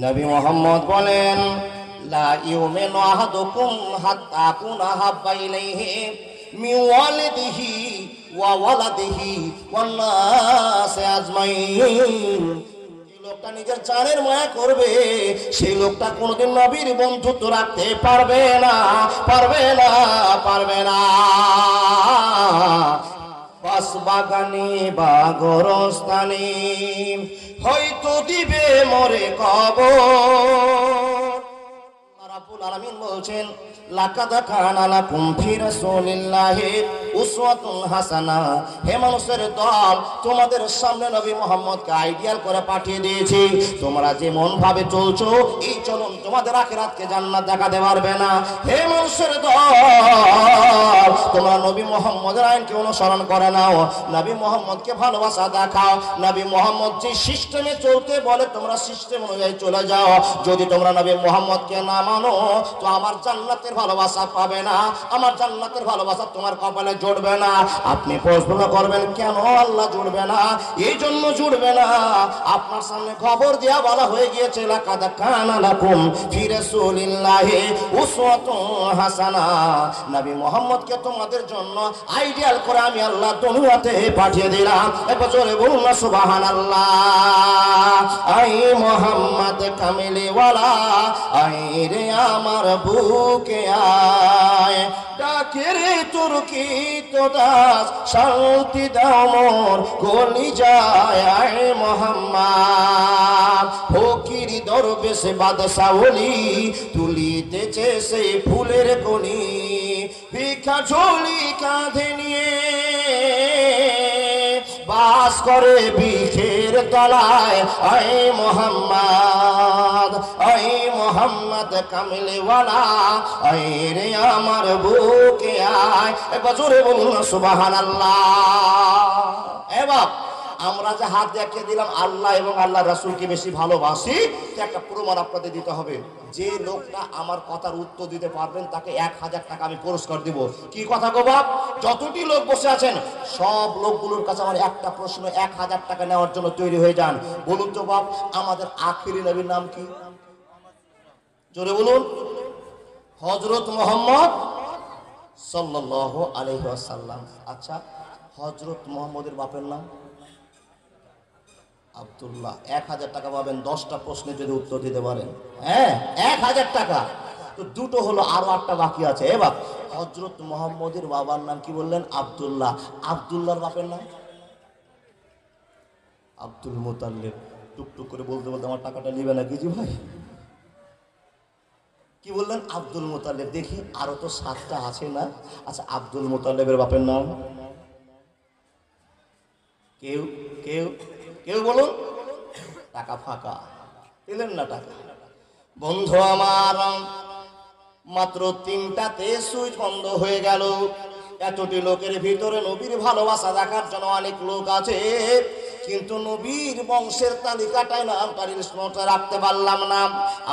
নবী মুহাম্মদ বলেন, লা ইউমিনু আহাদুকুম হাত্তা আকুনা হাব্বা ইলাইহি মিন ওয়ালিদিহি ওয়া ওয়ালাদিহি ওয়ান নাসি আজমাইন। যে লোকটা নিজের জানের মায়া করবে, সেই লোকটা কোনোদিন নবীর বন্ধুত্ব রাখতে পারবে না, পারবে না, পারবে না। বাস বাগানে বা গোরস্থানে হয়তো দিবে মরে কবর। রাব্বুল আলামিন বলছেন, লাকাদ কানা লাকুম ফি রাসূলিল্লাহি উসওয়াতুন হাসানা। হে মানুষের দল, তোমাদের সামনে নবী মুহাম্মদকে আইডিয়াল করে পাঠিয়ে দিয়েছি। তোমরা যেমন ভাবে চলছো, এই চলন তোমাদের আখিরাতকে জান্নাত দেখাতে পারবে না। হে মানুষের দল, তোমরা নবী মুহাম্মদের আইনকে অনুসরণ করে নাও, নবী মুহাম্মদকে ভালোবাসা দেখাও। নবী মুহাম্মদ যে সিস্টেমে চলতে বলে তোমরা সিস্টেম অনুযায়ী চলে যাও। যদি তোমরা নবী মুহাম্মদকে না মানো, তো আমার জান্নাতের ভালোবাসা পাবে না, আমার জান্নাতের ভালোবাসা তোমার কপালে জুড়বে না। আপনি প্রশ্ন করবেন, কেন আল্লাহ জুড়বে না? এই জন্য জুড়বে না, আপনার সামনে খবর দেয়া বলা হয়ে গিয়েছে, লাকাদ কানা লাকুম ফি রাসূলিল্লাহি উসওয়াতুন হাসানা। নবী মুহাম্মদকে তোমাদের জন্য আইডিয়াল করে আমি আল্লাহ দুনিয়াতে পাঠিয়ে দিলাম। একবার জোরে বলুন না সুবহানাল্লাহ। আই মুহাম্মদ কামিলি ওয়ালা, আই রে আমার বুকে আয়, ডাকে রে তোর কি তো দাস, শান্তি দাও মোর কলি যায়। আয় মুহাম্মদ ফকির দরবেশ বাদশা ওলি, তুলিতেছে সেই ফুলের কলি, ভিক্ষা ঝোলি কাঁধে নিয়ে বাস করে বৃক্ষের তলায়। আয় মুহাম্মদ, আয় মুহাম্মদ কামলিওয়ালা, আয় রে আমার বুকে আয়। একবার জোরে বলুন সুবহানাল্লাহ। এবার আমরা যে হাত দেখিয়ে দিলাম আল্লাহ এবং আল্লাহ রাসূলকে বেশি ভালোবাসি, একটা প্রমাণ আপনাদের দিতে হবে। যে লোকটা আমার কথার উত্তর দিতে পারবেন তাকে 1000 টাকা আমি পুরস্কার দিব। কি কথা গো বাপ? যতটি লোক বসে আছেন সব লোকগুলোর কাছে আমার একটা প্রশ্ন, 1000 টাকা নেওয়ার জন্য তৈরি হয়ে যান। বলুন তো বাপ, আমাদের আখিরি নবীর নাম কি? জোরে বলুন। হযরত মুহাম্মদ সাল্লাল্লাহু আলাইহি ওয়াসাল্লাম। আচ্ছা, হযরত মুহাম্মদের বাপের নাম আব্দুল্লাহ। 1000 টাকা পাবেন 10টা প্রশ্নে যদি উত্তর দিতে পারেন। হ্যাঁ, 1000 টাকা। তো দুটো হলো, আরো একটা বাকি আছে। এবার হযরত মুহাম্মদের বাবার নাম কি বললেন? আব্দুল্লাহ। আব্দুল্লাহর বাপের নাম আব্দুল মুতাল্লিব। টুকটুক করে বলতে বলতে আমার টাকাটা নিবে না কিছু ভাই? কি বললেন? আব্দুল মুতাল্লিব। দেখি আরো তো 7টা আছে না? আচ্ছা, আব্দুল মুতাল্লিবের বাপের নাম কেউ কেউ কেউ বলুন। টাকা ফাঁকা পেলেন না টাকা। বন্ধু আমার, মাত্র 3টাতে সুইচ বন্ধ হয়ে গেল। এতটি লোকের ভিতরে নবীর ভালোবাসা দেখার জন্য অনেক লোক আছে, কিন্তু নবীর বংশের তালিকাটাই নামটা লিস্টে রাখতে পারলাম না।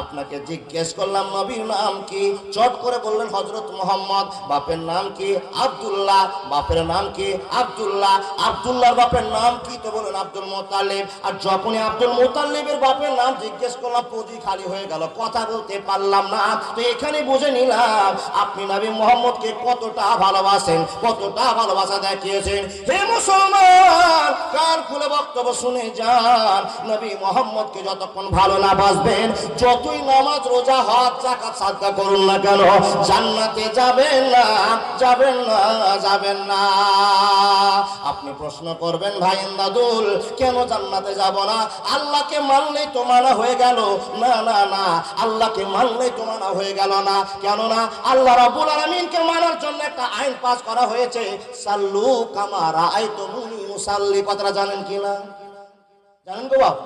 আপনাকে জিজ্ঞেস করলাম নবীর নাম কি? চট করে বললেন হযরত মুহাম্মদ। বাপের নাম কি? আব্দুল্লাহ। বাপের নাম কি? আব্দুল্লাহ। আব্দুল্লাহর বাপের নাম কি? তো বলেন আব্দুল মুতাল্লিব। আর যখনই আব্দুল মুতাল্লিবের বাপের নাম জিজ্ঞেস করলাম, পুঁজি খালি হয়ে গেল, কথা বলতে পারলাম না। তো এখানে বুঝে নিলাম আপনি নবী মুহাম্মদকে কতটা ভালোবাসেন, কতটা ভালোবাসা দেখিয়েছেন। হে মুসলমান, কান খুলে বক্তব্য শুনে যান। নবী মুহাম্মদকে যতক্ষণ ভালো না বাসবেন, যতই নামাজ রোজা হজ যাকাত সাদকা করুন না কেন, জান্নাতে যাবেন না, যাবেন না, যাবেন না। আপনি প্রশ্ন করবেন, ভাই ইমদাদুল, কেন জান্নাতে যাব না? আল্লাহকে মানলেই তো মানা হয়ে গেল। না না না, আল্লাহকে মানলেই তো মানা হয়ে গেল না। কেন না? আল্লাহ রাব্বুল আলামিনকে মানার জন্য একটা আইন পাস করা হয়েছে, সাল্লু কামা রাআইতুমুনি মুসাল্লি। কথাটা জানেন কি না? জানেন গো বাপ?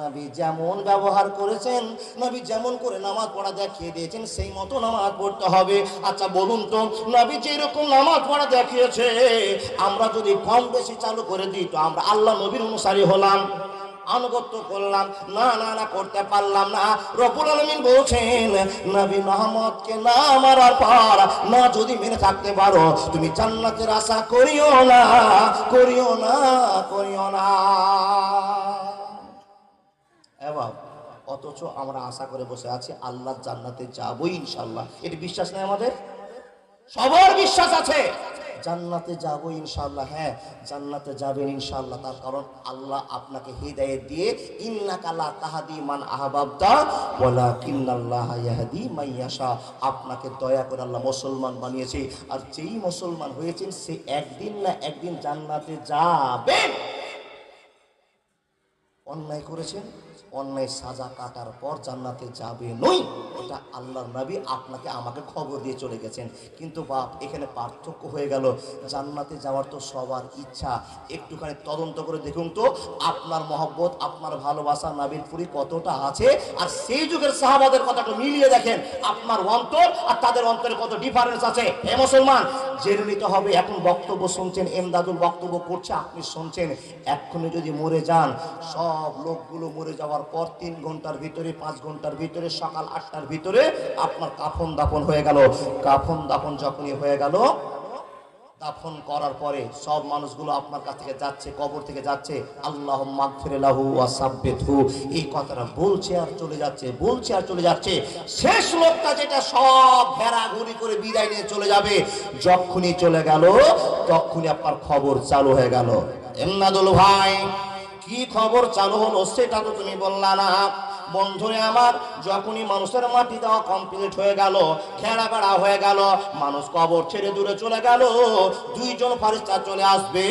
নবী যেমন ব্যবহার করেছেন, নবী যেমন করে নামাজ পড়া দেখিয়ে দিয়েছেন, সেই মতো নামাজ পড়তে হবে। আচ্ছা বলুন তো, নবী যেরকম নামাজ পড়া দেখিয়েছে আমরা যদি কম বেশি চালু করে দিই, তো আমরা আল্লাহ নবীর অনুসারী হলাম, আনুগত্য করলাম? না না না, করতে পারলাম না। রব্বুল আলামিন বলছেন, নবী মুহাম্মদকে না মারার পর না যদি মেনে থাকতে পারো, তুমি জান্নাতের আশা করিও না, করিও না, করিও না। এবার অথচ আমরা আশা করে বসে আছি আল্লাহর জান্নাতে যাবই ইনশাআল্লাহ। এটি বিশ্বাস নেই আমাদের? সবার বিশ্বাস আছে জান্নাতে যাবো ইনশাআল্লাহ। হ্যাঁ, জান্নাতে যাবেন ইনশাআল্লাহ। তার কারণ আল্লাহ আপনাকে হিদায়াত দিয়ে ইন্নাকা লা তাহদি মান আহবাবতা ওয়ালাকিন্নাল্লাহা ইয়াহদি মান ইয়াশা, আপনাকে দয়া করে আল্লাহ মুসলমান বানিয়েছে। আর যেই মুসলমান হয়েছেন সে একদিন না একদিন জান্নাতে যাবেন। অন্যায় করেছেন, অন্যায় সাজা কাটার পর জান্নাতে যাবে নই, এটা আল্লাহর নবী আপনাকে আমাকে খবর দিয়ে চলে গেছেন। কিন্তু বাপ, এখানে পার্থক্য হয়ে গেল। জান্নাতে যাওয়ার তো সবার ইচ্ছা, একটুখানি তদন্ত করে দেখুন তো আপনার মহব্বত, আপনার ভালোবাসা নবীর প্রতি কতটা আছে, আর সেই যুগের সাহাবাদের কথাটা মিলিয়ে দেখেন আপনার অন্তর আর তাদের অন্তরে কত ডিফারেন্স আছে। এ মুসলমান, জেনে নিতে হবে। এখন বক্তব্য শুনছেন, এমদাদুল বক্তব্য করছে, আপনি শুনছেন। এক্ষুনি যদি মরে যান, সব লোকগুলো মরে যাওয়ার পর 3 ঘন্টার ভিতরে, 5 ঘন্টার ভিতরে, সকাল 8টার ভিতরে আপনার কাফন দাফন হয়ে গেল। কাফন দাফন যখনই হয়ে গেল, দাফন করার পরে সব মানুষগুলো আপনার কাছ থেকে যাচ্ছে, কবর থেকে যাচ্ছে, আল্লাহুম্মা আগফির লাহু ওয়া সাব্বিতহু, এই কথাটা বলছে আর চলে যাচ্ছে, বলছে আর চলে যাচ্ছে। শেষ লোকটা যেটা সব ঘেরাঘুরি করে বিদায় নিয়ে চলে যাবে, যখনই চলে গেল তখনই আপনার খবর চালু হয়ে গেল। এমদাদুল ভাই, কি খবর চালু হলো সেটা তো তুমি বললা না। বন্ধুরে আমার, যখনই মানুষের মাটি দেওয়া কমপ্লিট হয়ে গেল, ঘেরা বেড়া হয়ে গেল, মানুষ কবর ছেড়ে দূরে চলে গেল, 2 জন ফেরেশতা চলে আসবে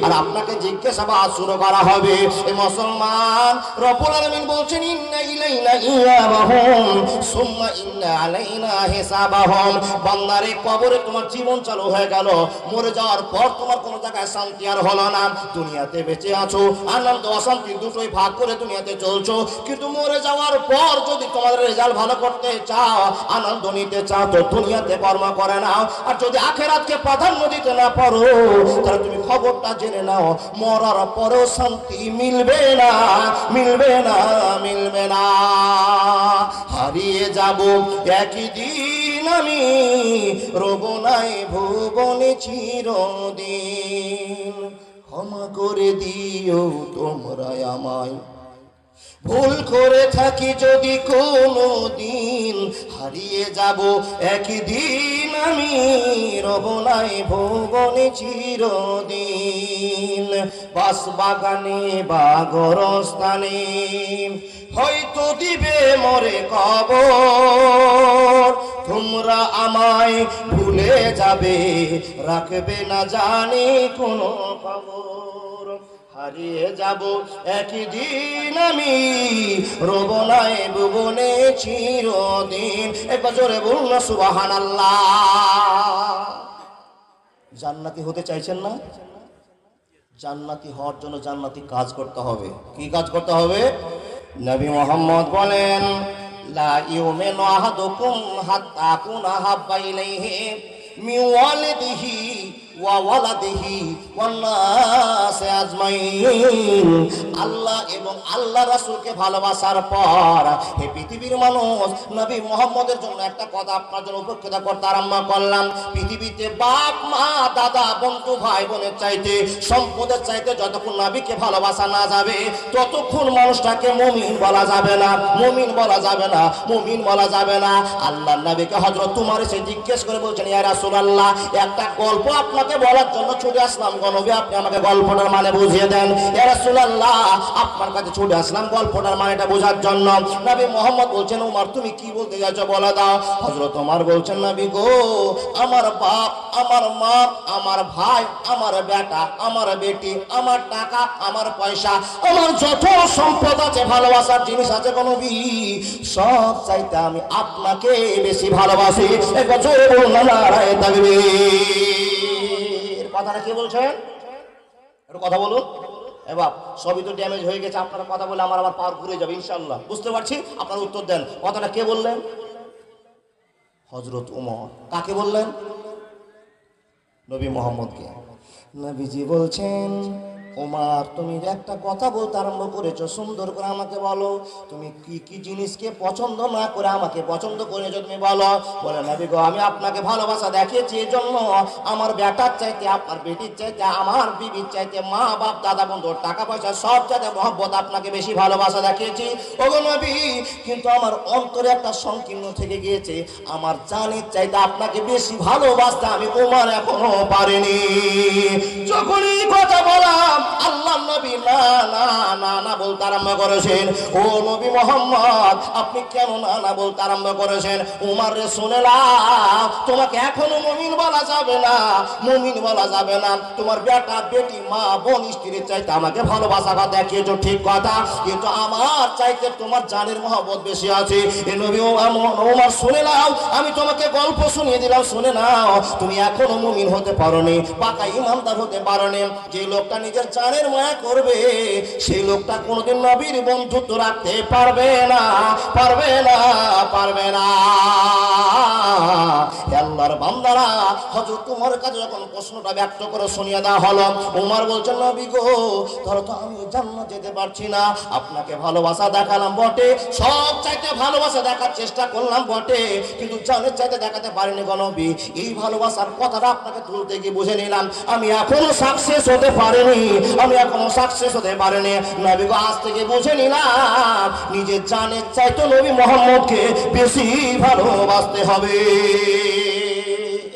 আর আপনাকে জিজ্ঞাসাবাদ শুরু করা হবে। এই মুসলমান, রব্বুল আলামিন বলছেন ইন্না ইলাইনা ইয়াবাহুম সুম্মা ইন্না আলাইনা হিসাবাহুম। বান্দারে, কবরে তোমার জীবন চালু হয়ে গেল, মরে যাওয়ার পর তোমার কোনো জায়গায় শান্তি আর হলো না। দুনিয়াতে বেঁচে আছো, আনন্দ অশান্তি দুটোই ভাগ করে দুনিয়াতে চলছো, কিন্তু মরে যাওয়ার পর যদি তোমাদের রেজাল্ট ভালো করতে চাও, আনন্দ নিতে চাও, তো দুনিয়াতে কর্ম করে নাও। আর যদি আখিরাতকে প্রাধান্য দিতে না পারো, তাহলে তুমি খবরটা জেনে নাও, মরার পরেও শান্তি মিলবে না, মিলবে না, মিলবে না। হারিয়ে যাব একই দিন আমি, রব নাই ভুবনে চিরদিন। ক্ষমা করে দিও তোমরা আমায়, ভুল করে থাকি যদি কোনো দিন, হারিয়ে যাব একদিন আমি, রব নাই ভুবনে চিরদিন। বাস বাগানে বা গোরস্থানে হয়তো দিবে মরে কবর, তোমরা আমায় ভুলে যাবে, রাখবে না জানি কোনো খবর। হারিয়ে যাব একদিন আমি, রব নাই ভুবনে চিরদিন। একবার জোরে বলুন না সুবহানাল্লাহ। জান্নাতি হতে চাইছেন না? জান্নাতি হওয়ার জন্য জান্নাতি কাজ করতে হবে। কি কাজ করতে হবে? নবী মুহাম্মদ বলেন, লা ইউমিনু আহাদুকুম হাত্তা কুনা হাব্বা ইলাইহি মিন ওয়ালিদিহি ওয়া ওয়ালাদিহি ওয়ান নাসি আজমাইন। আল্লাহ এবং আল্লাহ রাসূলকে ভালোবাসার পর হে পৃথিবীর মানুষ, নবী মুহাম্মদের জন্য একটা কথা আপনার জন্য উপেক্ষা করতে আরম্ভ করলাম। পৃথিবীতে বাপ মা দাদা বন্ধু ভাই বোনের চাইতে, সম্পদের চাইতে যতক্ষণ নবীকে ভালোবাসা না যাবে, ততক্ষণ মানুষটাকে মুমিন বলা যাবে না, মুমিন বলা যাবে না, মুমিন বলা যাবে না। আল্লাহর নবীকে হযরত উমর এসে জিজ্ঞেস করে বলছেন, ইয়া রাসূলুল্লাহ, একটা গল্প আপনাকে বলার জন্য ছুটে আসলাম, গো নবী আপনি আমাকে গল্পটার মানে বুঝিয়ে দেন। ইয়া রাসূলুল্লাহ, আপনার কাছে ছুটে আসলাম গল্পটার মানেটা বোঝার জন্য। নবী মুহাম্মদ বলছেন, উমর তুমি কি বলতে যাচ্ছো বলে দাও। হযরত উমর বলছেন, নবী গো, আমার বাপ, আমার মা, আমার ভাই, আমার বেটা, আমার বেটি, আমার টাকা, আমার পয়সা, আমার যত সম্পদ আছে, ভালোবাসার জিনিস আছে গো নবী, সব চাইতে আমি আপনাকে বেশি ভালোবাসি। একবার জোরে বলুন না নারায়ে তাকবীর। কথাটা কি বলছেন? একটু কথা বলুন। এবার সবই তো ড্যামেজ হয়ে গেছে, আপনারা কথা বলে আমার আবার পাওয়ার ঘুরে যাবে ইনশাআল্লাহ। বুঝতে পারছি, আপনারা উত্তর দেন। কথাটা কে বললেন? হযরত উমর। কাকে বললেন? নবী মুহাম্মদকে। নবীজি বলছেন, ওমর তুমি একটা কথা বলতে আরম্ভ করেছো, সুন্দর করে আমাকে বলো, তুমি কি কি জিনিসকে পছন্দ না করে আমাকে পছন্দ করেছো তুমি বলো। বলে নবী গো, আমি আপনাকে ভালোবাসা দেখিয়েছি এই জন্য আমার বেটার চাইতে, আপনার বেটির চাইতে, আমার বিবির চাইতে, মা বাপ দাদা বন্ধু টাকা পয়সা সব চাইতে মহব্বত আপনাকে বেশি ভালোবাসা দেখিয়েছি ওগো নবী। কিন্তু আমার অন্তরে একটা সংকীর্ণ থেকে গিয়েছে, আমার জানের চাইতে আপনাকে বেশি ভালোবাসতে আমি ওমর এখনো পারিনি। যখনই কথা বললাম আল্লাহ নবী না না না না বলতে আরম্ভ করেছেন। ও নবী মোহাম্মদ, আপনি কেন না না বলতে আরম্ভ করেছেন? উমর রে শুনে নাও, তোমাকে এখনো মুমিন বলা যাবে না, মুমিন বলা যাবে না। তোমার বেটা বেটি মা বোন স্ত্রীর চাইতে আমাকে ভালোবাসা দেখিয়েছো ঠিক কথা, কিন্তু আমার চাইতে তোমার জানের মহব্বত বেশি আছে। এ নবী ওমর শুনে নাও, আমি তোমাকে গল্প শুনিয়ে দিলাম, শুনে নাও। তুমি এখনো মুমিন হতে পারোনি, পাকা ইমানদার হতে পারোনি। যে লোকটা নিজের জানের মায়া করবে সেই লোকটা কোনোদিন নবীর বন্ধুত্ব রাখতে পারবে না, পারবে না, পারবে না। আল্লাহর বান্দারা, হযরত ওমর কাছে যখন প্রশ্নটা ব্যক্ত করে শুনিয়ে দেওয়া হলো, ওমর বলছেন নবী গো, ধরো তো আমি জান্নাত যেতে পারছি না, আপনাকে ভালোবাসা দেখালাম বটে, সব চাইতে ভালোবাসা দেখার চেষ্টা করলাম বটে, কিন্তু জানের চাইতে দেখাতে পারিনি গো নবী। এই ভালোবাসার কথাটা আপনাকে তুলতে গিয়ে বুঝে নিলাম আমি এখনো সাকসেস হতে পারিনি, আমি এখনো সাকসেস হতে পারিনি। নবী গো, আজ থেকে বুঝে নিলাম নিজের জানের চাইতে নবী মুহাম্মদকে বেশি ভালোবাসতে হবে।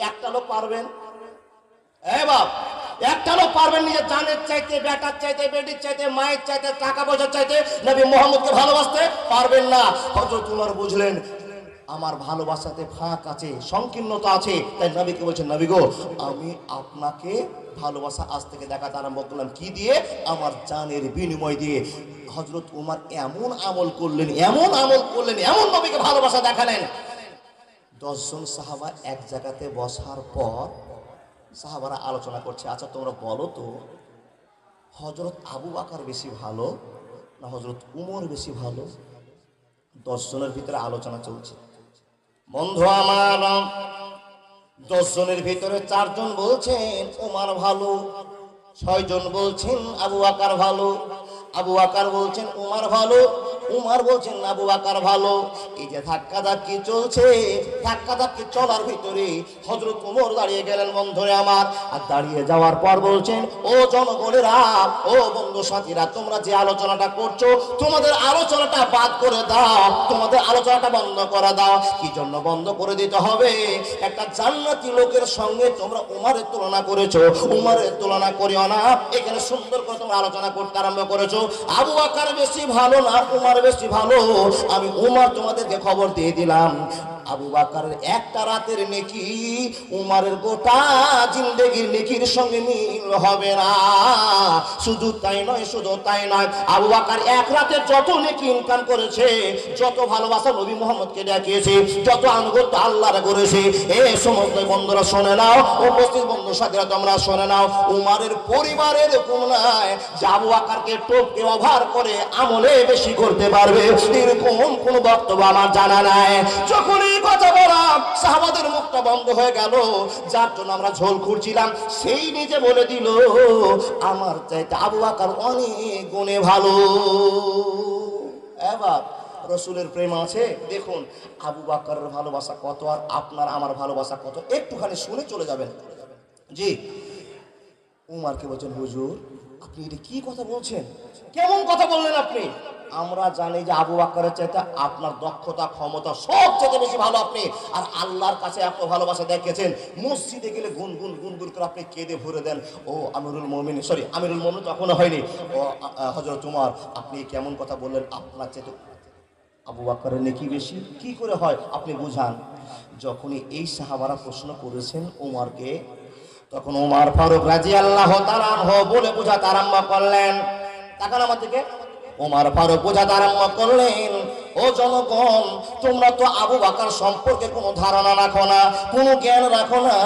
একটা লোক পারবেন? এ বাপ, একটা লোক পারবেন নিজের জানের চাইতে, বেটার চাইতে, বেটির চাইতে, মায়ের চাইতে, টাকা পয়সার চাইতে নবী মুহাম্মদকে ভালোবাসতে পারবেন না। হযরত ওমর বুঝলেন আমার ভালোবাসাতে ফাঁক আছে, সংকীর্ণতা আছে, তাই নবীকে বলছেন নবী গো, আমি আপনাকে ভালোবাসা আজ থেকে দেখাতে আরম্ভ করলাম। কি দিয়ে? আমার জানের বিনিময় দিয়ে। হযরত ওমর এমন আমল করলেন, এমন আমল করলেন, এমন নবীকে ভালোবাসা দেখালেন। 10 জন সাহাবা এক জায়গাতে বসার পর সাহাবারা আলোচনা করছে, আচ্ছা তোমরা বলো তো, হযরত আবু বকর বেশি ভালো না হযরত উমর বেশি ভালো? 10 জনের ভিতরে আলোচনা চলছে। বন্ধু আমার, 10 জনের ভিতরে 4 জন বলছেন উমর ভালো, 6 জন বলছেন আবু বকর ভালো, আবু বকর বলছেন উমর ভালো, উমর বলছেন আবু বকর ভালো। এই যে ধাক্কাধাক্কি চলছে, ধাক্কাধাক্কি চলার ভিতরে হযরত ওমর দাঁড়িয়ে গেলেন বন্ধুরে আমার। আর দাঁড়িয়ে যাওয়ার পর বলছেন, ও জনগণেরা, ও বন্ধু সাথীরা, তোমরা যে আলোচনাটা করছো তোমাদের আলোচনাটা বাদ করে দাও, তোমাদের আলোচনাটা বন্ধ করে দাও। কি জন্য বন্ধ করে দিতে হবে? একটা জান্নাতি লোকের সঙ্গে তোমরা উমরের তুলনা করেছো, উমরের তুলনা করিও না। এখানে সুন্দর করে তোমরা আলোচনা করতে আরম্ভ করেছো, আবু বকর বেশি ভালো না উমর বেশি ভালো। আমি উমর তোমাদেরকে খবর দিয়ে দিলাম, আবু বকরের একটা রাতের নেকি উমরের গোটা জিন্দেগির নেকির সঙ্গে মিল হবে না। শুধু তাই নয়, শুধু তাই নয়, আবু বকর এক রাতে যত নেকি ইনকাম করেছে, যত ভালোবাসা নবী মুহাম্মদকে দেখিয়েছে, যত আনুগত্য আল্লাহর করেছে, এই সমস্ত বন্ধুরা শুনে নাও, উপস্থিত বন্ধু সাথীরা তোমরা শুনে নাও, উমরের পরিবারের কোন নাই যে আবু বকরকে টোপকে ওভার করে আমলে বেশি করতে পারবে, এরকম কোন বক্তব্য আমার জানা নাই। যখন এই কথা বললাম সাহাবাদের মুখটা বন্ধ হয়ে গেল, যার জন্য আমরা ঝোল খুঁড়ছিলাম সেই নিজে বলে দিল আমার চাইতে আবু বকর অনেক গুণে ভালো। এবার রসুলের প্রেম আছে, দেখুন আবু বকরের ভালোবাসা কত আর আপনার আমার ভালোবাসা কত, একটুখানি শুনে চলে যাবেন। জি, উমরকে বলছেন, হুজুর আপনি এটা কি কথা বলছেন, কেমন কথা বললেন আপনি? আমরা জানি যে আবু বকরের চাইতে আপনার দক্ষতা ক্ষমতা সবচেয়ে বেশি ভালো আপনি, আর আল্লাহর কাছে এত ভালোবাসা দেখেছেন, মসজিদে গেলে গুনগুন গুনগুন করে আপনি কেঁদে ভরে দেন। ও আমিরুল মুমিনিন, সরি আমিরুল মুমিনিন তখনও হয়নি, ও হযরত উমর আপনি কেমন কথা বললেন, আপনার চাইতে আবু বকরের নেকি বেশি কি করে হয় আপনি বুঝান। যখনই এই সাহাবারা প্রশ্ন করেছেন উমরকে, তখন উমর ফারুক রাদিয়াল্লাহু তাআলা আনহু বলে বুঝাতে আরম্ভ করলেন। তাকান আমার দিকে, ওমর ফারুক বোঝাতে আরম্ভ করলেন, ও জনগণ, তোমরা তো আবু বকর সম্পর্কে কোনো ধারণা রাখো না, কোনো জ্ঞান রাখো না,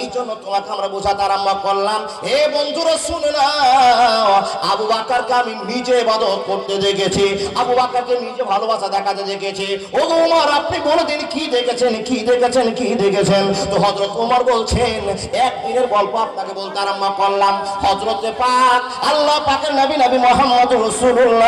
এই জন্য তোমাকে আমরা বোঝাতে আরম্ভ করলাম। হে বন্ধুরা শুনে নাও, আবু বকরকে আমি নিজে ইবাদত করতে দেখেছি, আবু বকরকে নিজে ভালোবাসা দেখাতে দেখেছি। ও ওমর, আপনি বলে দিন কি দেখেছেন, কি দেখেছেন, কি দেখেছেন? তো হযরত ওমর বলছেন, একদিনের গল্প আপনাকে বলতে আরম্ভ করলাম। হযরতে পাক আল্লাহ পাকের নবী মুহাম্মদুর রাসূলুল্লাহ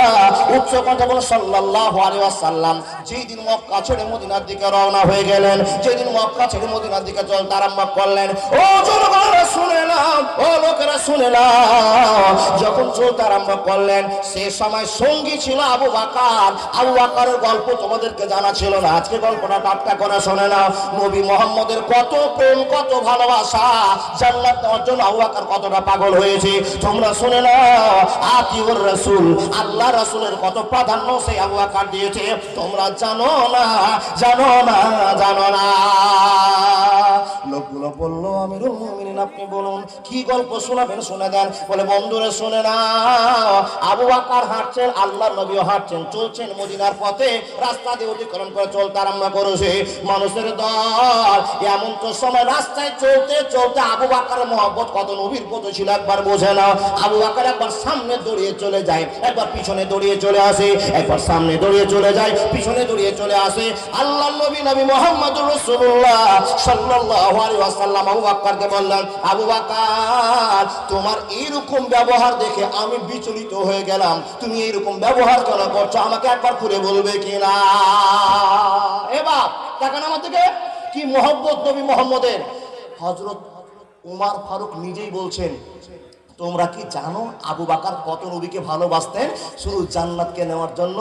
উচ্চ কণ্ঠে বলেন সাল্লাল্লাহু আলাইহি ওয়াসাল্লাম, যেই দিন মক্কা ছেড়ে মদিনার দিকে রওনা হয়ে গেলেন, যেদিন মক্কা ছেড়ে মদিনার দিকে চলতে আরম্ভ করলেন, ও জনগণরা শুনে নাও, ও লোকেরা শুনে নাও, যখন চলতে আরম্ভ করলেন সে সময় সঙ্গী ছিল আবু বকর। আবু বকরের গল্প তোমাদেরকে জানা ছিল না, আজকে গল্পটা টাটকা করে শুনে নাও। নবী মুহাম্মদের কত প্রেম, কত ভালোবাসা, জান্নাত নেওয়ার জন্য আবু বকর কতটা পাগল হয়েছে তোমরা শুনে নাও। আতিউর রাসূল, আল্লাহ রাসূলের কত প্রাধান্য সেই আবু বকর দিয়েছে তোমরা জানো না, জানো না, জানো না। লোকগুলো বললো, আমিরুল মুমিনিন আপনি বলুন কি গল্প শোনাবেন, শুনে দেন। বলে, বন্ধুরা শুনে না, আবু বকর হাঁটছেন, আল্লাহর নবীও হাঁটছেন, চলছেন মদিনার পথে, রাস্তা দিয়ে অতিক্রম করে চলতে আরম্ভ করেছে মানুষের দল। এমন তো সময় রাস্তায় চলতে চলতে আবু বকরের মহব্বত কত নবীর প্রতি ছিল একবার বোঝে না। আবু বকর একবার সামনে দৌড়িয়ে চলে যায়, একবার পিছনে দৌড়িয়ে চলে আসে, একবার সামনে দৌড়িয়ে চলে যায়, পিছনে দৌড়িয়ে চলে আসে। আল্লাহর নবী মুহাম্মদুর রাসূলুল্লাহ সাল্লাল্লাহু আলাইহি ওয়াসাল্লাম আবু বকরকে বললেন, আবু বকর, তোমার এইরকম ব্যবহার দেখে আমি বিচলিত হয়ে গেলাম, তুমি এইরকম ব্যবহার কেন করছো, আমাকে একবার খুলে বলবে কিনা? এ বাপ, দেখেন আমার থেকে কি মহব্বত নবী মুহাম্মদের। হযরত ওমর ফারুক নিজেই বলছেন, তোমরা কি জানো আবু বকর কত নবীকে ভালোবাসতেন শুধু জান্নাতকে নেওয়ার জন্য?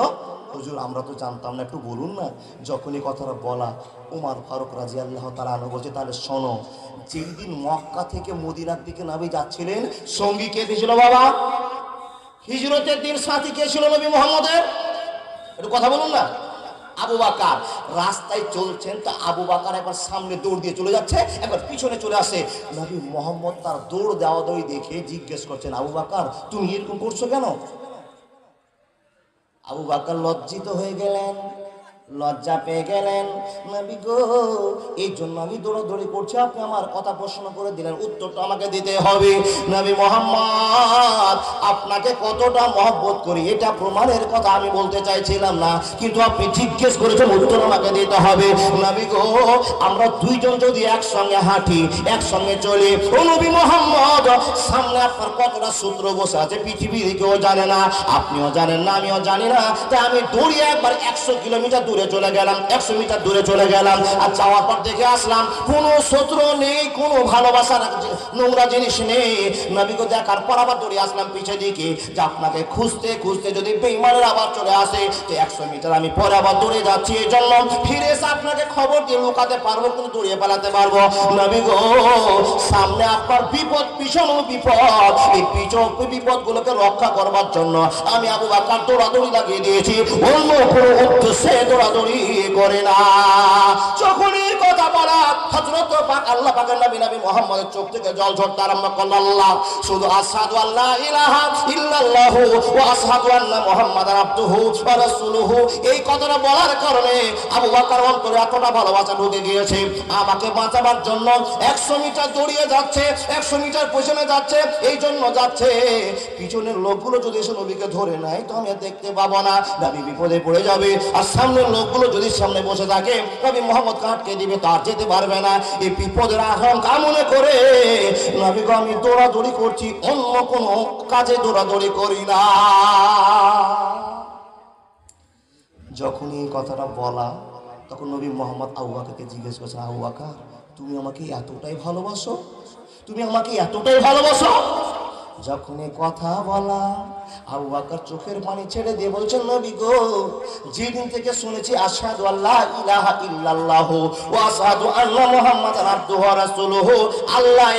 হুজুর, আমরা তো জানতাম না, একটু বলুন না। যখনই কথাটা বলা, ওমর ফারুক রাদিয়াল্লাহু তাআলা আনহু বলছে, তাহলে শোনো, যেই দিন মক্কা থেকে মদিনার দিকে নবী যাচ্ছিলেন, সঙ্গী কে ছিল বাবা? হিজরতের দিন সাথী কে ছিল নবী মুহাম্মদের? একটু কথা বলুন না। আবু বকর রাস্তায় চলছেন, তা আবু বকর একবার সামনে দৌড় দিয়ে চলে যাচ্ছে, একবার পিছনে চলে আসে। নবী মুহাম্মদ তার দৌড় দেওয়া দৌড়ি দেখে জিজ্ঞেস করছেন, আবু বকর তুমি এরকম করছো কেন? আবু বকর লজ্জিত হয়ে গেলেন, লজ্জা পেয়ে গেলেন। নবী গো, এই জন্য আমি দৌড়াদৌড়ি করছি, আপনি আমার কথা প্রশ্ন করে দিলেন, উত্তরটা আমাকে দিতে হবে। নবী মুহাম্মদ আপনাকে কতটা মহব্বত করি এটা প্রমাণের কথা আমি বলতে চাইছিলাম না, কিন্তু আপনি জিজ্ঞেস করেছেন, উত্তর আমাকে দিতে হবে। নবী গো, আমরা দুইজন যদি একসঙ্গে হাঁটি, একসঙ্গে চলি, ও নবী মুহাম্মদ, সামনে আপনার কতটা সূত্র বসে আছে পৃথিবীর কেউ জানে না, আপনিও জানেন না, আমিও জানি না। তাই আমি দৌড়িয়ে একবার 100 কিলোমিটার দূরে চলে গেলাম, 100 মিটার দূরে চলে গেলাম, আর যাওয়ার পর দেখে আসলাম কোনো শত্রু নেই, কোনো ভালোবাসার নোংরা জিনিস নেই। নবীকে দেখার পর আবার দৌড়ে আসলাম পিছে দিকে, যে আপনাকে খুঁজতে খুঁজতে যদি বেঈমানের আবার চলে আসে, তো 100 মিটার আমি পরে আবার দৌড়ে যাচ্ছি, এই জন্য ফিরে এসে আপনাকে খবর দিয়ে লুকাতে পারবো, কিন্তু দৌড়িয়ে পালাতে পারবো। নবী গো, সামনে আপনার বিপদ, পিছনে বিপদ, এই বিপদ গুলোকে রক্ষা করবার জন্য আমি আবু বকর দৌড়াদৌড়ি লাগিয়ে দিয়েছি, অন্য কোনো উদ্দেশ্যে দৌড়াদৌড়ি করে না। যখন এই কথা বলা, হযরত পাক আল্লাহ পাকের নবী মুহাম্মদের চোখ থেকে জল ঝরতে আরম্ভ করল। আল্লাহ শুধু আশহাদু আল্লা ইলাহা ইল্লাল্লাহু ওয়া আশহাদু আন্না মুহাম্মাদান আবদুহু ওয়া রাসূলুহু, এই কথাটা বলার কারণে আবু বকর অন্তরে এতটা ভালোবাসা ঢুকে গিয়েছে, আমাকে বাঁচাবার জন্য 100 মিটার দৌড়িয়ে যাচ্ছে, 100 মিটার পিছনে যাচ্ছে, এই জন্য যাচ্ছে পিছনের লোকগুলো যদি এসে নবীকে ধরে নেয় তো আমি দেখতে পাবো না, নবী বিপদে পড়ে যাবে, আর সামনের লোকগুলো যদি সামনে বসে থাকে নবী মুহাম্মদ আটকে দিবে, তার যেতে পারবে না। এই বিপদের আশঙ্কা মনে করে নবীকে আমি দৌড়াদৌড়ি করছি, অন্য কোনো কাজে দৌড়াদৌড়ি করি না। যখন এই কথাটা বলা, তখন নবী মুহাম্মদ আবু বকরকে জিজ্ঞেস করছেন, আবু বকর তুমি আমাকে এতটাই ভালোবাসো, তুমি আমাকে এতটাই ভালোবাসো? যখন এই কথা বলা, আবু বকর চোখের পানি ছেড়ে দিয়ে বলছেন, নবী গো, যেদিন থেকে শুনেছি আশহাদু আল্লা ইলাহা ইল্লাল্লাহু ওয়া আশহাদু আন্না মুহাম্মাদান আবদুহু ওয়া রাসূলুহু, আল্লাহ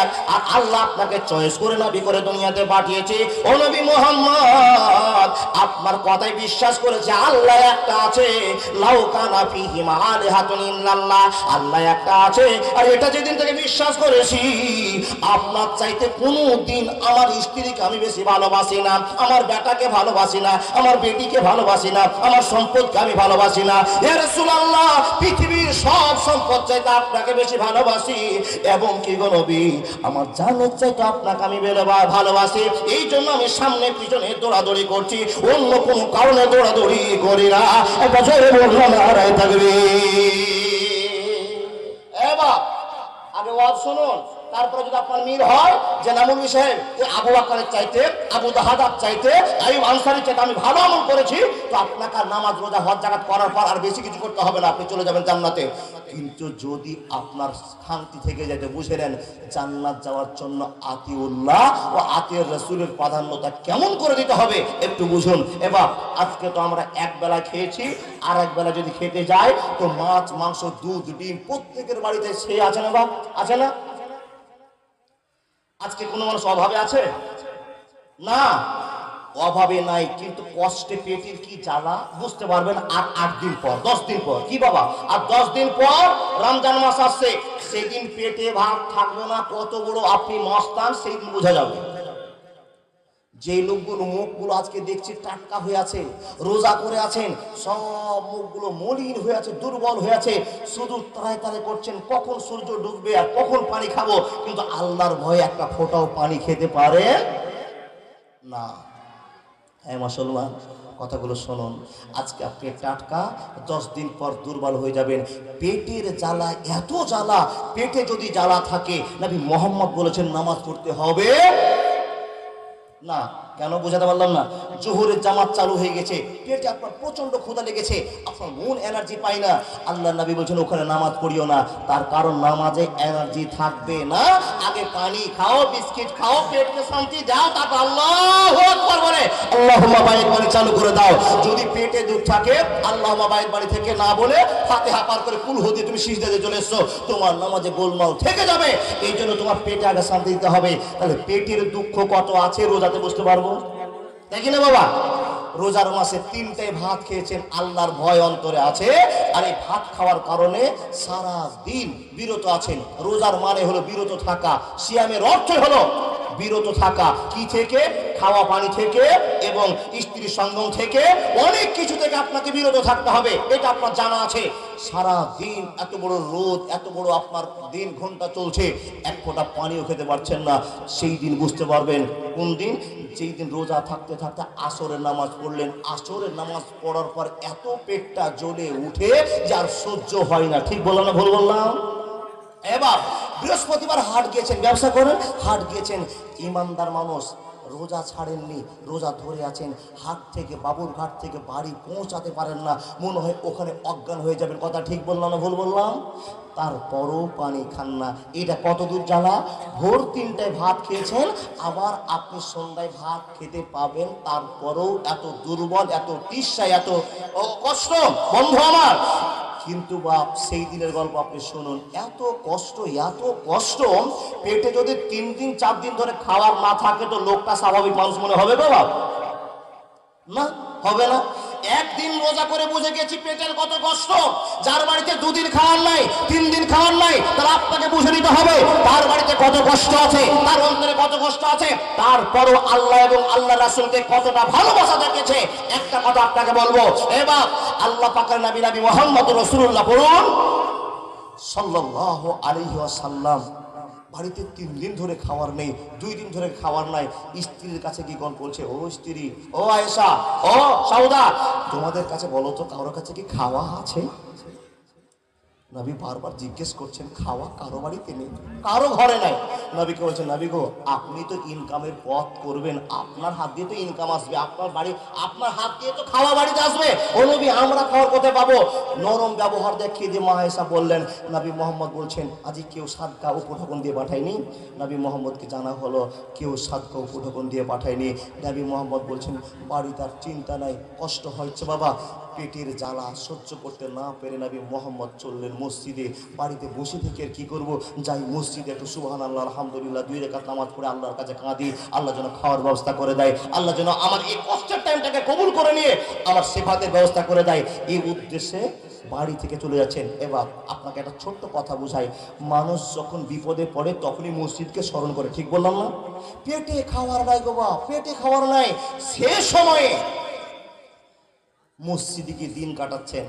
এক, আর আল্লাহ আপনাকে চয়েস করে নবী করে দুনিয়াতে পাঠিয়েছে। ও নবী মুহাম্মদ, আপনার কথায় বিশ্বাস করেছে আল্লাহ একটা আছে, লাউ কানা ফীহিমা আলিহাতুন ইল্লাল্লাহ, আল্লাহ একটা আছে, আর এটা যেদিন থেকে বিশ্বাস করেছি, আপনার চাইতে কোনো দিন আমার স্ত্রীকে আমি বেশি ভালোবাসি না, আমার বেটাকে ভালোবাসি না, আমার বেটিকে ভালোবাসি না, আমার সম্পদকে আমি ভালোবাসি না। ইয়া রাসূলুল্লাহ, পৃথিবীর সব সম্পদ চাইতে আপনাকে বেশি ভালোবাসি, এবং কি গো নবী, আমার জানের চাইতে আপনাকে আমি ভালোবাসি। এই জন্য আমি সামনে পিছনে দৌড়াদৌড়ি করছি, অন্য কোনো কারণে দৌড়াদৌড়ি করি না। একটা জোরে বললাম নারায়ে তাকবীর। এবার আগে ওয়াজ শুনুন, তারপরে যদি আপনার মিল হয় যে নামুল সাহেব আবু বকরের চাইতে, আবু দাহাদার চাইতে, আইয়ুব আনসারীর চাইতে আমি ভালো আমল করেছি, তো আপনাকে আর নামাজ রোজা হজ জাকাত করার পর আর বেশি কিছু করতে হবে না, আপনি চলে যাবেন জান্নাতে। কিন্তু যদি আপনার শান্তি থেকে যেতে বুঝে নেন জান্নাত যাওয়ার জন্য আতিউল্লাহ ও আতিউর রাসূলের প্রাধান্যতা কেমন করে দিতে হবে একটু বুঝুন। এবার আজকে তো আমরা এক বেলা খেয়েছি, আর এক বেলা যদি খেতে যাই তো মাছ মাংস দুধ ডিম প্রত্যেকের বাড়িতে সে আছে না, বা আছে না? আজকে কোনো মানুষ অভাবে আছে না? অভাবে নাই, কিন্তু কষ্টে পেটের কি জ্বালা বুঝতে পারবেন আর 8 দিন পর, 10 দিন পর। কি বাবা, আর 10 দিন পর রমজান মাস আসছে, সেদিন পেটে ভাত থাকবে না, কত বড় আপনি মস্তান সেই দিন বোঝা যাবে। যে লোকগুলো মুখগুলো আজকে দেখছি টাটকা হয়ে আছে, রোজা করে আছেন, সব মুখগুলো মলিন হয়ে আছে, দুর্বল হয়ে আছে, শুধু তারায় তারায় করছেন কখন সূর্য ডুববে আর কখন পানি খাবো, কিন্তু আল্লাহর ভয়ে একটা ফোঁটাও পানি খেতে পারে না। হ্যাঁ মুসলমান, কথাগুলো শুনুন, আজকে আপনি টাটকা, 10 দিন পর দুর্বল হয়ে যাবেন। পেটের জ্বালা এত জ্বালা, পেটে যদি জ্বালা থাকে নবী মুহাম্মদ বলেছেন নামাজ পড়তে হবে না। কেন বোঝাতে পারলাম না? জোহরের জামাত চালু হয়ে গেছে, পেটে আপনার প্রচন্ড ক্ষুধা লেগেছে, আপনার মন এনার্জি পায় না, আল্লাহ নবী বলছেন ওখানে নামাজ পড়িও না, তার কারণ নামাজে এনার্জি থাকবে না। আগে পানি খাও, বিস্কিট খাও, পেটকে শান্তি দাও, তারপর আল্লাহু আকবার বলে আল্লাহুম্মা বাইত বাড়ি চালু করে দাও। যদি পেটে দুঃখ থাকে আল্লাহুম্মা বাইত বাড়ি থেকে না বলে ফাতিহা পার করে কুল হদি তুমি সিজদাতে চলে এসছো, তোমার নামাজে গোলমাল থেকে যাবে। এই জন্য তোমার পেটে আগে শান্তি দিতে হবে। তাহলে পেটের দুঃখ কত আছে রোজাতে বুঝতে পারবো, দেখি না বাবা? রোজার মাসে 3টায় ভাত খেয়েছেন, আল্লাহর ভয় অন্তরে আছে, আর এই ভাত খাওয়ার কারণে সারা দিন বিরত আছেন। রোজার মানে হলো বিরত থাকা, সিয়ামের অর্থ হলো বিরত থাকা। কি থেকে? খাওয়া পানি থেকে এবং স্ত্রীর সঙ্গম থেকে, অনেক কিছু থেকে আপনাকে বিরত থাকতে হবে, এটা আপনার জানা আছে। সারা দিন এত বড় রোদ, এত বড় আপনার দিন ঘন্টা চলছে, এক ফোঁটা পানিও খেতে পারছেন না, সেই দিন বুঝতে পারবেন কোন দিন? যেই দিন রোজা থাকতে থাকতে আসরের নামাজ পড়লেন, আসরের নামাজ পড়ার পর এত পেটটা জ্বলে উঠে যে আর সহ্য হয় না। ঠিক বললাম না ভুল বললাম? এবার বৃহস্পতিবার হাট গিয়েছেন, ব্যবসা করেন, হাট গিয়েছেন, ইমানদার মানুষ, রোজা ছাড়েননি, রোজা ধরে আছেন, হাট থেকে বাবুর ঘাট থেকে বাড়ি পৌঁছাতে পারেন না, মনে হয় ওখানে অজ্ঞান হয়ে যাবেন। কথা ঠিক বললাম না ভুল বললাম? তারপরও পানি খান না। এটা কত দূর জ্বালা! ভোর 3টায় ভাত খেয়েছেন, আবার আপনি সন্ধ্যায় ভাত খেতে পাবেন, তারপরেও এত দুর্বল, এত তৃষ্ণায়, এত কষ্ট। বন্ধু আমার, কিন্তু বাপ সেই দিনের গল্প আপনি শুনুন, এত কষ্ট, এত কষ্ট, পেটে যদি 3 দিন 4 দিন ধরে খাওয়ার না থাকে তো লোকটা স্বাভাবিক মানুষ মনে হবে গো বাপ? না, হবে না। একদিন রোজা করে বুঝে গেছি পেটের কত কষ্ট। যার বাড়িতে 2 দিন খাওয়ার নাই, 3 দিন খাওয়ার নাই, তার আপনাকে বুঝে নিতে হবে তার বাড়িতে কত কষ্ট আছে, তার অন্তরে কত কষ্ট আছে। তারপরও আল্লাহ এবং আল্লাহ রাসূলকে কতটা ভালোবাসা দেখেছে। একটা কথা আপনাকে বলবো, এবার আল্লাহ পাকের নবী নবী মুহাম্মদ রাসূলুল্লাহ পড়ুন সাল্লাল্লাহু আলাইহি ওয়াসাল্লাম, বাড়িতে 3 দিন ধরে খাওয়ার নেই, 2 দিন ধরে খাওয়ার নাই, স্ত্রীর কাছে কি গল্প বলছে, ও স্ত্রী, ও আয়েশা, ও সাউদা, তোমাদের কাছে বলো তো কারোর কাছে কি খাওয়া আছে? নবী বারবার জিজ্ঞেস করছেন, খাওয়া কারো বাড়িতে নেই, কারো ঘরে নাই। নবীকে বলছেন, নবী গো, আপনি তো ইনকামের পথ করবেন, আপনার হাত দিয়ে তো ইনকাম আসবে, আপনার বাড়ি, আপনার হাত দিয়ে তো খাওয়া বাড়িতে আসবে। ও নবী, আমরা খাওয়ার কোথায় পাবো? নরম ব্যবহার দেখিয়ে দিয়ে মা আয়েশা বললেন, নবী মোহাম্মদ বলছেন, আজ কেউ সাদকা উপঢৌকন দিয়ে পাঠায়নি? নবী মোহাম্মদকে জানা হলো কেউ সাদকা উপঢৌকন দিয়ে পাঠায়নি। নবী মোহাম্মদ বলছেন, বাড়ি তার চিন্তা নাই, কষ্ট হচ্ছে বাবা, পেটের জ্বালা সহ্য করতে না পেরে নবী মোহাম্মদ চললেন মসজিদে। বাড়িতে বসে থেকে আর কি করব, যাই মসজিদে একটু সুবহানাল্লাহ আলহামদুলিল্লাহ 2 রাকাত নামাজ পড়ে আল্লাহর কাছে কাঁদি, আল্লাহ যেন খাওয়ার ব্যবস্থা করে দেয়, আল্লাহ যেন আমার এই কষ্টের টাইমটাকে কবুল করে নিয়ে আমার সেফাতের ব্যবস্থা করে দেয়। এই উদ্দেশ্যে বাড়ি থেকে চলে যাচ্ছেন। এবার আপনাকে একটা ছোট্ট কথা বুঝাই, মানুষ যখন বিপদে পড়ে তখনই মসজিদকে স্মরণ করে, ঠিক বললাম না? পেটে খাওয়ার নাই গো বাপ, পেটে খাওয়ার নাই, সে সময়ে মসজিদে গিয়ে দিন কাটাচ্ছেন।